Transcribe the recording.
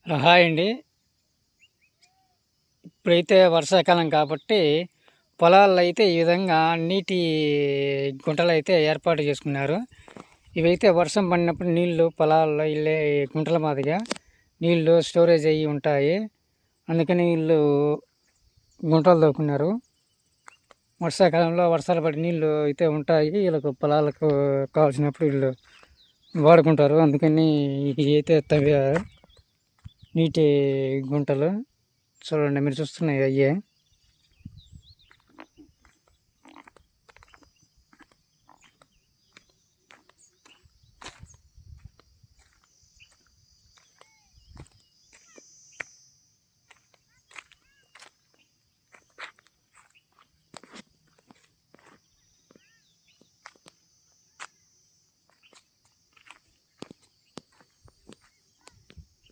Hi అండి. ఇప్పుడైతే వర్షాకాలం కాబట్టి పొలాల్లో అయితే ఈ విధంగా నీటి గుంటలైతే ఏర్పాటు చేసుకున్నారు. ఇవైతే వర్షం పడినప్పుడు నీళ్లు పొలాల్లో వెళ్ళే గుంటల మాదిరిగా నీళ్లు స్టోరేజ్ అయ్యి ఉంటాయి. అందుకని వీళ్ళు గుంటలు తవ్వుకున్నారు. వర్షాకాలంలో వర్షాలు పడి నీళ్లు అయితే ఉంటాయి. వీళ్ళకు పొలాలకు కావాల్సినప్పుడు వీళ్ళు వాడుకుంటారు. అందుకని ఇవి అయితే తవ్వారు నీటి గుంటలు. చూడండి, మీరు చూస్తున్నాయి అయ్యే.